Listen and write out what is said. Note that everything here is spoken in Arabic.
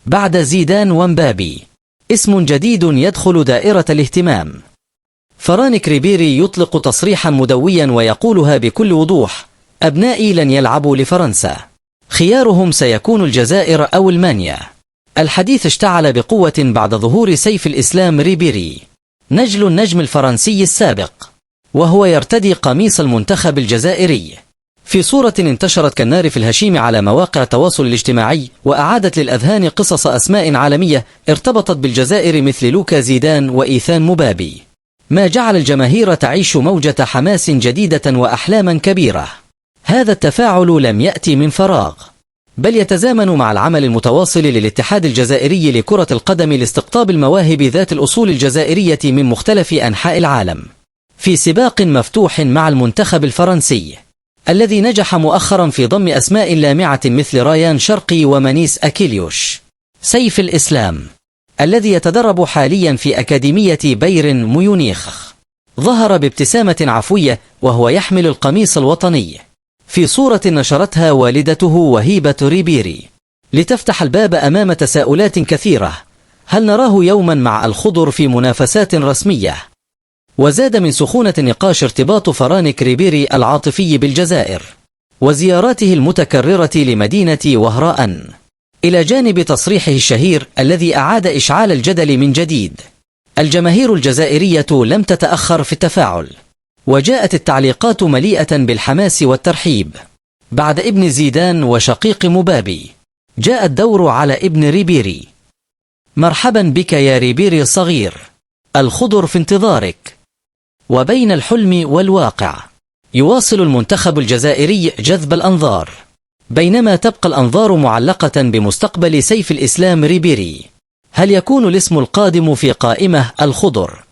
بعد زيدان ومبابي اسم جديد يدخل دائرة الاهتمام. فرانك ريبيري يطلق تصريحا مدويا ويقولها بكل وضوح: أبنائي لن يلعبوا لفرنسا، خيارهم سيكون الجزائر أو ألمانيا. الحديث اشتعل بقوة بعد ظهور سيف الإسلام ريبيري، نجل النجم الفرنسي السابق، وهو يرتدي قميص المنتخب الجزائري، في صورة انتشرت كالنار في الهشيم على مواقع التواصل الاجتماعي، وأعادت للأذهان قصص أسماء عالمية ارتبطت بالجزائر مثل لوكا زيدان وإيثان مبابي، ما جعل الجماهير تعيش موجة حماس جديدة وأحلاما كبيرة. هذا التفاعل لم يأتي من فراغ، بل يتزامن مع العمل المتواصل للاتحاد الجزائري لكرة القدم لاستقطاب المواهب ذات الأصول الجزائرية من مختلف أنحاء العالم، في سباق مفتوح مع المنتخب الفرنسي الذي نجح مؤخرا في ضم أسماء لامعة مثل رايان شرقي ومنيس أكيليوش. سيف الإسلام الذي يتدرب حاليا في أكاديمية بايرن ميونيخ ظهر بابتسامة عفوية وهو يحمل القميص الوطني، في صورة نشرتها والدته وهيبة ريبيري، لتفتح الباب أمام تساؤلات كثيرة. هل نراه يوما مع الخضر في منافسات رسمية؟ وزاد من سخونة النقاش ارتباط فرانك ريبيري العاطفي بالجزائر وزياراته المتكررة لمدينة وهراء، إلى جانب تصريحه الشهير الذي أعاد إشعال الجدل من جديد. الجماهير الجزائرية لم تتأخر في التفاعل، وجاءت التعليقات مليئة بالحماس والترحيب. بعد ابن زيدان وشقيق مبابي جاء الدور على ابن ريبيري. مرحبا بك يا ريبيري الصغير، الخضر في انتظارك. وبين الحلم والواقع يواصل المنتخب الجزائري جذب الأنظار، بينما تبقى الأنظار معلقة بمستقبل سيف الإسلام ريبيري. هل يكون الاسم القادم في قائمة الخضر؟